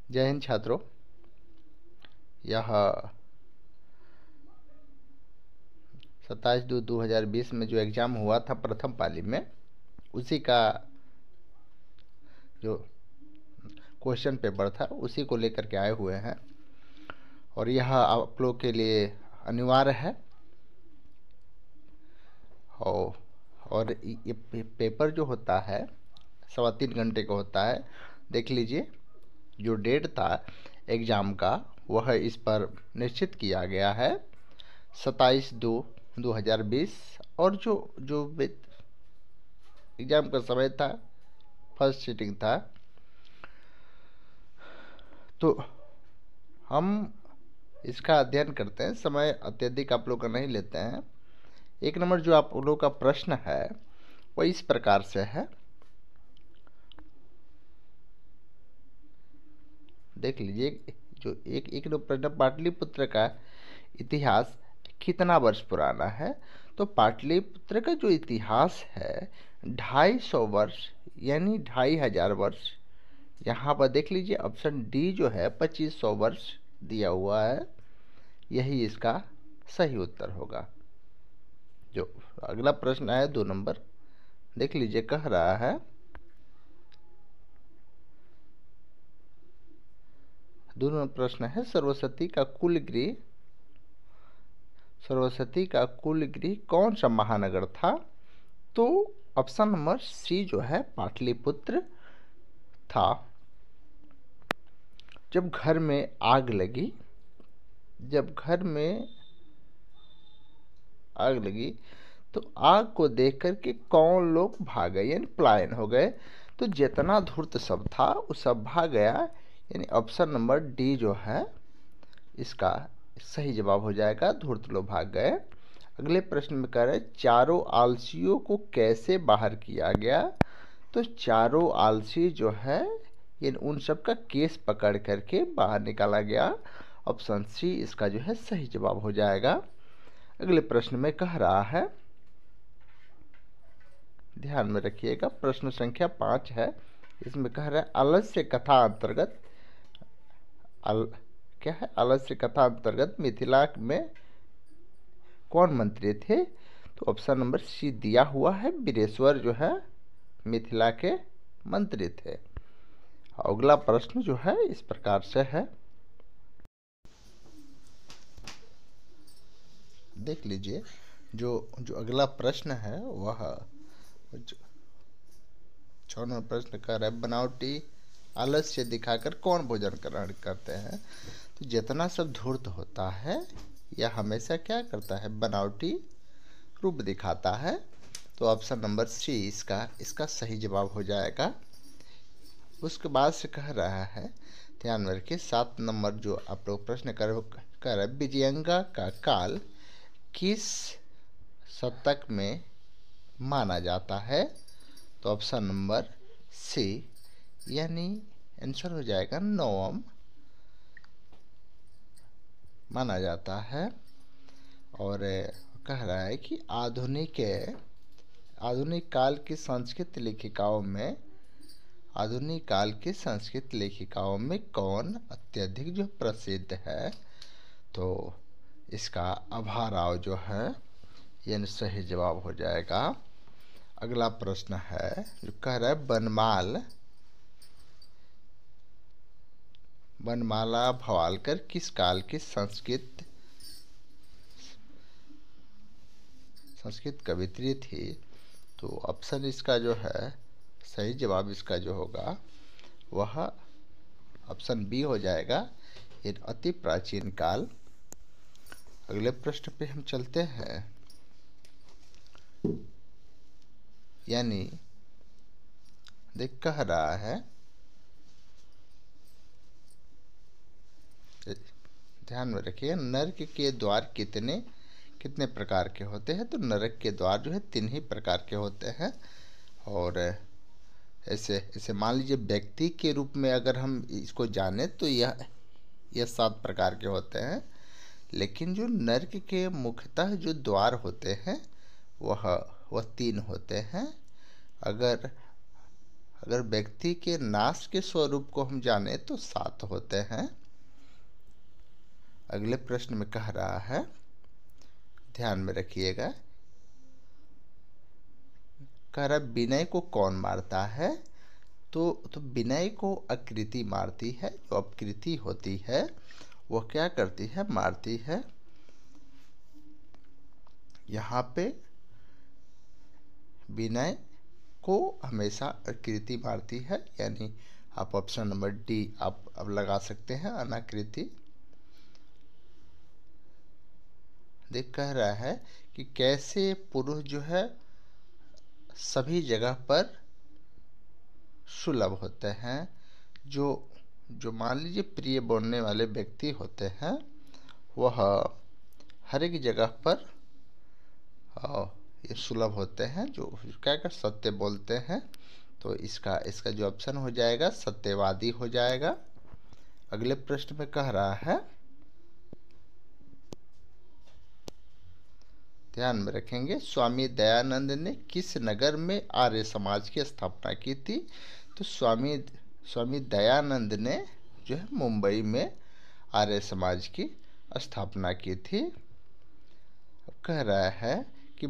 जय हिंद छात्रों। यह 27/2/2020 में जो एग्ज़ाम हुआ था प्रथम पाली में, उसी का जो क्वेश्चन पेपर था उसी को लेकर के आए हुए हैं और यह आप लोग के लिए अनिवार्य है। और ये पेपर जो होता है 3.25 घंटे का होता है। देख लीजिए, जो डेट था एग्ज़ाम का वह इस पर निश्चित किया गया है 27/2/2020। और जो जो एग्ज़ाम का समय था, फर्स्ट सीटिंग था, तो हम इसका अध्ययन करते हैं। समय अत्यधिक आप लोग का नहीं लेते हैं। 1 नंबर जो आप लोगों का प्रश्न है वह इस प्रकार से है, देख लीजिए। जो एक नंबर प्रश्न, पाटलिपुत्र का इतिहास कितना वर्ष पुराना है? तो पाटलिपुत्र का जो इतिहास है 250 वर्ष, यानी 2500 वर्ष। यहाँ पर देख लीजिए, ऑप्शन डी जो है 2500 वर्ष दिया हुआ है, यही इसका सही उत्तर होगा। जो अगला प्रश्न है 2 नंबर, देख लीजिए, कह रहा है 2 नंबर प्रश्न है, सरस्वती का कुल गृह कौन सा महानगर था? तो ऑप्शन नंबर सी जो है पाटलिपुत्र था। जब घर में आग लगी तो आग को देख कर के कौन लोग भाग गए, यानी पलायन हो गए। तो जितना धूर्त सब था वो सब भाग गया, यानी ऑप्शन नंबर डी जो है इसका सही जवाब हो जाएगा, धूर्त लोग भाग गए। अगले प्रश्न में कह रहे चारों आलसियों को कैसे बाहर किया गया? तो चारों आलसी जो है ये उन सब का केस पकड़ करके बाहर निकाला गया। ऑप्शन सी इसका जो है सही जवाब हो जाएगा। अगले प्रश्न में कह रहा है, ध्यान में रखिएगा, प्रश्न संख्या 5 है। इसमें कह रहा है आलस्य कथा अंतर्गत क्या है? आलस्य कथा अंतर्गत मिथिला में कौन मंत्री थे? तो ऑप्शन नंबर सी दिया हुआ है, वीरेश्वर जो है मिथिला के मंत्री थे। अगला प्रश्न जो है इस प्रकार से है, देख लीजिए। जो अगला प्रश्न है वह 6 नंबर प्रश्न कर रहा है बनावटी आलस्य दिखाकर कौन भोजन ग्रहण करते हैं? तो जितना सब धूर्त होता है यह हमेशा क्या करता है? बनावटी रूप दिखाता है। तो ऑप्शन नंबर सी इसका सही जवाब हो जाएगा। उसके बाद से कह रहा है, ध्यान में रखिए, 7 नंबर जो आप लोग प्रश्न कर रहे विजयंगा का काल किस शतक में माना जाता है? तो ऑप्शन नंबर सी, यानी आंसर हो जाएगा 9वीं माना जाता है। और कह रहा है कि आधुनिक काल की संस्कृत लेखिकाओं में कौन अत्यधिक जो प्रसिद्ध है? तो इसका अभा राव जो है ये सही जवाब हो जाएगा। अगला प्रश्न है जो कह रहा है बनमाला भवालकर किस काल की संस्कृत कवित्री थी? तो ऑप्शन इसका जो है सही जवाब इसका जो होगा वह ऑप्शन बी हो जाएगा, ये अति प्राचीन काल। अगले प्रश्न पे हम चलते हैं, यानी देख कह रहा है, ध्यान में रखिए, नरक के द्वार कितने प्रकार के होते हैं? तो नरक के द्वार जो है 3 ही प्रकार के होते हैं। और ऐसे मान लीजिए व्यक्ति के रूप में अगर हम इसको जाने तो यह 7 प्रकार के होते हैं। लेकिन जो नरक के मुख्यतः जो द्वार होते हैं वह 3 होते हैं। अगर अगर व्यक्ति के नाश के स्वरूप को हम जाने तो 7 होते हैं। अगले प्रश्न में कह रहा है, ध्यान में रखिएगा, कह रहा है विनय को कौन मारता है? तो विनय को आकृति मारती है। जो अपकृति होती है वो क्या करती है? मारती है। यहाँ पे विनय को हमेशा आकृति मारती है, यानी आप ऑप्शन नंबर डी आप अब लगा सकते हैं, अनाकृति। देख कह रहा है कि कैसे पुरुष जो है सभी जगह पर सुलभ होते हैं। जो मान लीजिए प्रिय बोलने वाले व्यक्ति होते हैं वह हर एक जगह पर ये सुलभ होते हैं, जो क्या कर सत्य बोलते हैं। तो इसका जो ऑप्शन हो जाएगा सत्यवादी हो जाएगा। अगले प्रश्न में कह रहा है, ध्यान में रखेंगे, स्वामी दयानंद ने किस नगर में आर्य समाज की स्थापना की थी? तो स्वामी दयानंद ने जो है मुंबई में आर्य समाज की स्थापना की थी। कह रहा है कि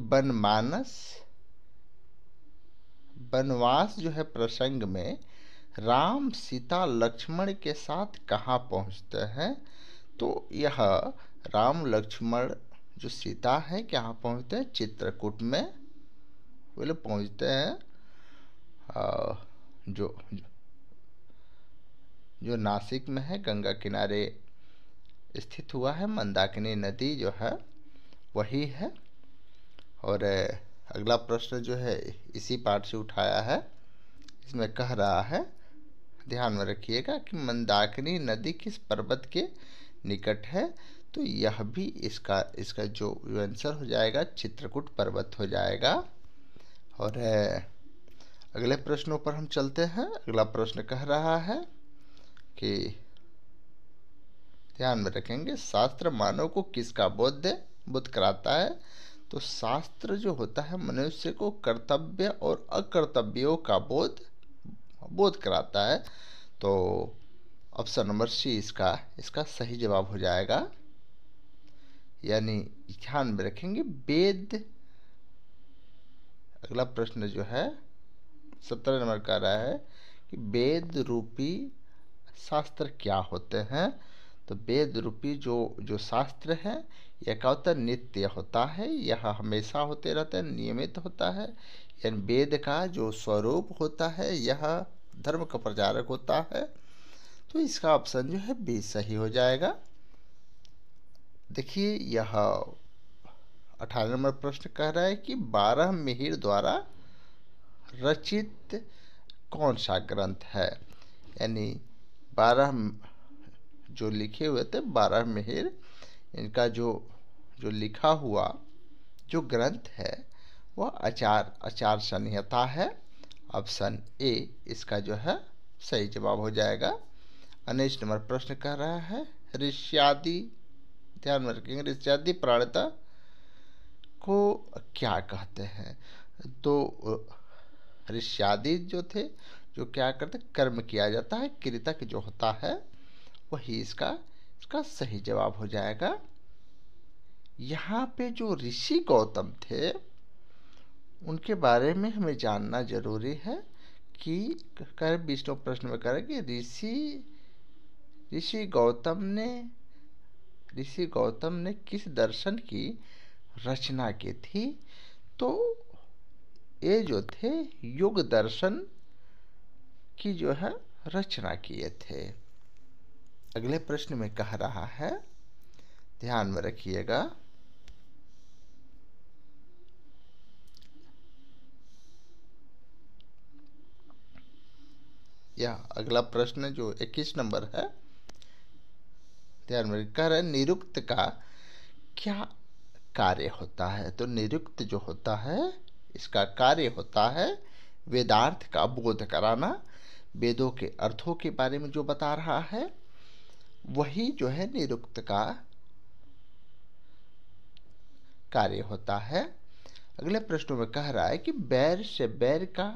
वनवास जो है प्रसंग में राम सीता लक्ष्मण के साथ कहाँ पहुँचते हैं? तो यह राम लक्ष्मण जो सीता है कहाँ पहुँचते हैं? चित्रकूट में वो लोग पहुँचते हैं। जो नासिक में है, गंगा किनारे स्थित हुआ है, मंदाकिनी नदी जो है वही है। और अगला प्रश्न जो है इसी पाठ से उठाया है। इसमें कह रहा है, ध्यान में रखिएगा, कि मंदाकिनी नदी किस पर्वत के निकट है? तो यह भी इसका जो आंसर हो जाएगा चित्रकूट पर्वत हो जाएगा। और अगले प्रश्नों पर हम चलते हैं। अगला प्रश्न कह रहा है कि ध्यान में रखेंगे, शास्त्र मानव को किसका बोध कराता है? तो शास्त्र जो होता है मनुष्य को कर्तव्य और अकर्तव्यों का बोध कराता है। तो ऑप्शन नंबर सी इसका सही जवाब हो जाएगा। यानी ध्यान में रखेंगे वेद। अगला प्रश्न जो है 17 नंबर का रहा है कि वेद रूपी शास्त्र क्या होते हैं? तो वेद रूपी जो शास्त्र है यह क्या होता है? नित्य होता है, यह हमेशा होते रहता है, नियमित होता है। यानी वेद का जो स्वरूप होता है यह धर्म का प्रचारक होता है। तो इसका ऑप्शन जो है बी सही हो जाएगा। देखिए यह 18 नंबर प्रश्न कह रहा है कि 12 मिहिर द्वारा रचित कौन सा ग्रंथ है? यानी 12 जो लिखे हुए थे 12 मिहिर, इनका जो लिखा हुआ जो ग्रंथ है वह आचार संहिता है। ऑप्शन ए इसका जो है सही जवाब हो जाएगा। 19 नंबर प्रश्न कह रहा है ऋष्यादि, ध्यान में रखेंगे, ऋष्यादि प्राणता को क्या कहते हैं? तो ऋष्यादि जो थे जो क्या करते, कर्म किया जाता है, कृतक जो होता है वही इसका सही जवाब हो जाएगा। यहाँ पे जो ऋषि गौतम थे उनके बारे में हमें जानना जरूरी है कि 20वें प्रश्न में करें कि ऋषि गौतम ने किस दर्शन की रचना की थी? तो ये जो थे योग दर्शन की जो है रचना किए थे। अगले प्रश्न में कह रहा है, ध्यान में रखिएगा, यह अगला प्रश्न जो 21 नंबर है, ध्यान में कह रहे निरुक्त का क्या कार्य होता है? तो निरुक्त जो होता है इसका कार्य होता है वेदार्थ का बोध कराना। वेदों के अर्थों के बारे में जो बता रहा है वही जो है निरुक्त का कार्य होता है। अगले प्रश्नों में कह रहा है कि बैर से बैर का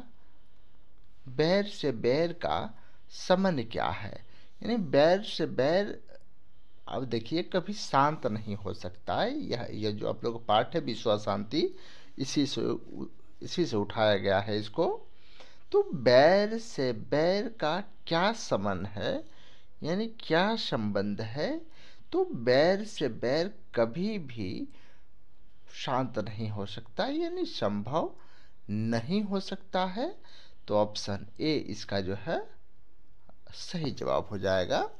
बैर से बैर का समन क्या है? यानी बैर से बैर, अब देखिए, कभी शांत नहीं हो सकता है। यह जो आप लोग का पाठ है विश्व शांति, इसी से इसी से उठाया गया है इसको। तो बैर से बैर का क्या समन है, यानी क्या संबंध है? तो बैर से बैर कभी भी शांत नहीं हो सकता, यानी संभव नहीं हो सकता है। तो ऑप्शन ए इसका जो है सही जवाब हो जाएगा।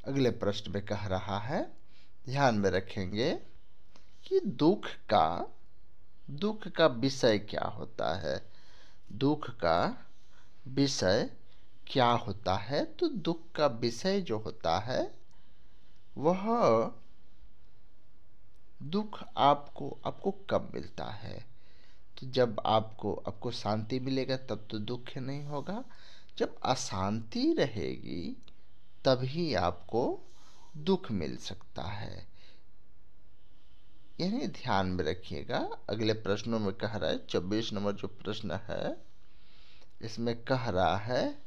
अगले प्रश्न में कह रहा है, ध्यान में रखेंगे कि दुख का विषय क्या होता है? दुख का विषय क्या होता है? तो दुख का विषय जो होता है वह दुख आपको आपको कब मिलता है? तो जब आपको शांति मिलेगा तब तो दुख नहीं होगा। जब अशांति रहेगी तभी आपको दुख मिल सकता है। यानी ध्यान में रखिएगा। अगले प्रश्नों में कह रहा है, 24 नंबर जो प्रश्न है इसमें कह रहा है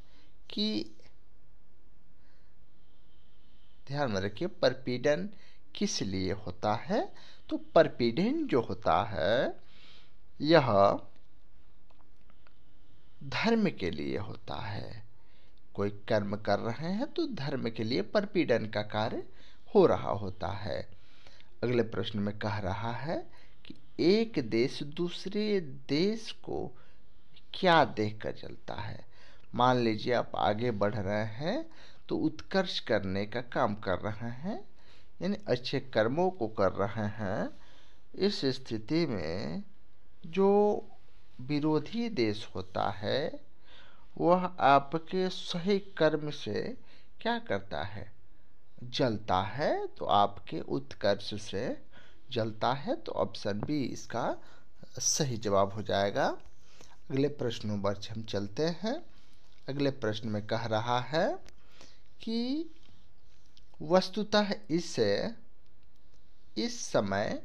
कि ध्यान में रखिए, परपीड़न किस लिए होता है? तो परपीड़न जो होता है यह धर्म के लिए होता है। कोई कर्म कर रहे हैं तो धर्म के लिए परपीड़न का कार्य हो रहा होता है। अगले प्रश्न में कह रहा है कि एक देश दूसरे देश को क्या देखकर चलता है? मान लीजिए आप आगे बढ़ रहे हैं तो उत्कर्ष करने का काम कर रहे हैं, यानी अच्छे कर्मों को कर रहे हैं। इस स्थिति में जो विरोधी देश होता है वह आपके सही कर्म से क्या करता है? जलता है। तो आपके उत्कर्ष से जलता है। तो ऑप्शन बी इसका सही जवाब हो जाएगा। अगले प्रश्नों पर हम चलते हैं। अगले प्रश्न में कह रहा है कि वस्तुतः इस समय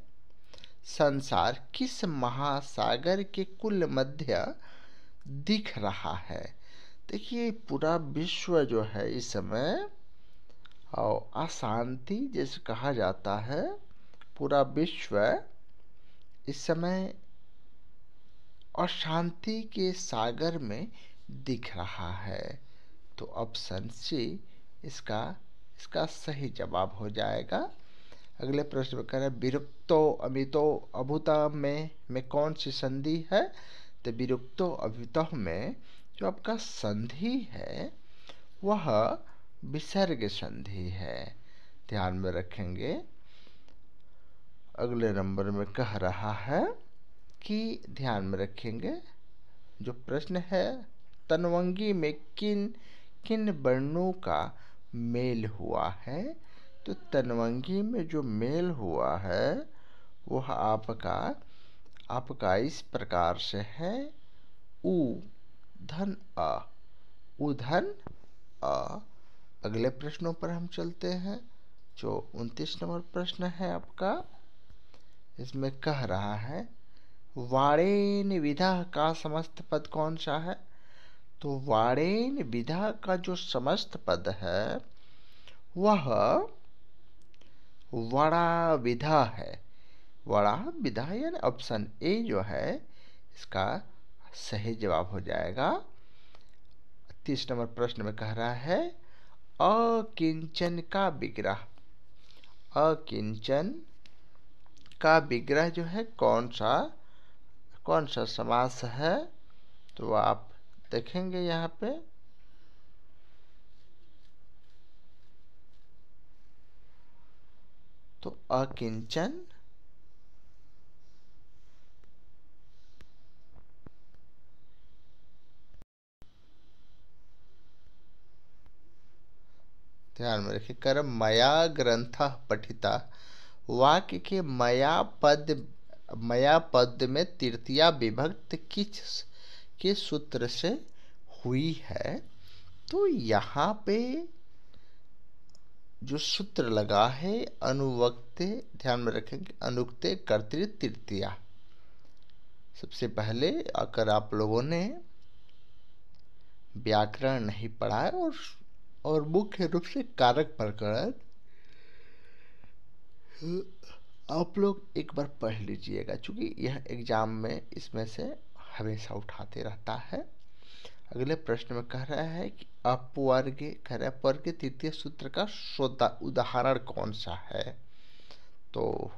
संसार किस महासागर के कुल मध्य दिख रहा है? देखिए, पूरा विश्व जो है इस समय, और अशांति जैसे कहा जाता है, पूरा विश्व इस समय अशांति के सागर में दिख रहा है। तो ऑप्शन सी इसका इसका सही जवाब हो जाएगा। अगले प्रश्न में कह रहे हैं, विरुक्तो अमितो अभूत में कौन सी संधि है? तो विरुक्तो अभूत में जो आपका संधि है वह विसर्ग संधि है। ध्यान में रखेंगे। अगले नंबर में कह रहा है कि ध्यान में रखेंगे जो प्रश्न है, तनवंगी में किन किन वर्णों का मेल हुआ है? तो तनवंगी में जो मेल हुआ है वह आपका इस प्रकार से है, उ धन अ, उधन अ। अगले प्रश्नों पर हम चलते हैं। जो 29 नंबर प्रश्न है आपका, इसमें कह रहा है, वाणेन विधा का समस्त पद कौन सा है? तो वाणेन विधा का जो समस्त पद है वह वड़ा विधा है। वड़ा विधा, यानी ऑप्शन ए जो है इसका सही जवाब हो जाएगा। 30 नंबर प्रश्न में कह रहा है, अकिंचन का विग्रह, अकिंचन का विग्रह जो है कौन सा समास है? तो आप देखेंगे यहाँ पे, तो अकिंचन ध्यान में रखिए, कर मया ग्रंथ पठिता, वाक्य के मया पद में तृतीया विभक्त के सूत्र से हुई है? तो यहाँ पे जो सूत्र लगा है अनुवक्ते, ध्यान में रखेंगे, अनुक्ते कर्तृ तृतीया। सबसे पहले अगर आप लोगों ने व्याकरण नहीं पढ़ा है और मुख्य रूप से कारक प्रकरण आप लोग एक बार पढ़ लीजिएगा, क्योंकि यह एग्जाम में इसमें से हमेशा उठाते रहता है। अगले प्रश्न में कह रहा है कि अपवर्ग के तृतीय सूत्र का उदाहरण कौन सा है। तो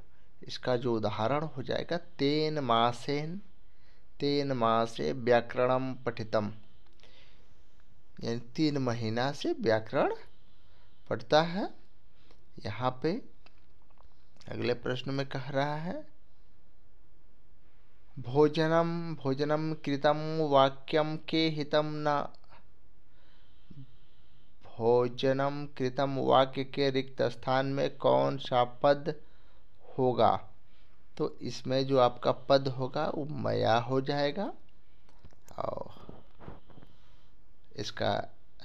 इसका जो उदाहरण हो जाएगा, तेन मासे व्याकरणम पठितम, यानी 3 महीना से व्याकरण पढ़ता है। यहाँ पे अगले प्रश्न में कह रहा है भोजनम कृतम वाक्यम के हितम न, भोजनम कृतम वाक्य के रिक्त स्थान में कौन सा पद होगा। तो इसमें जो आपका पद होगा वो मया हो जाएगा और इसका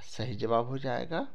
सही जवाब हो जाएगा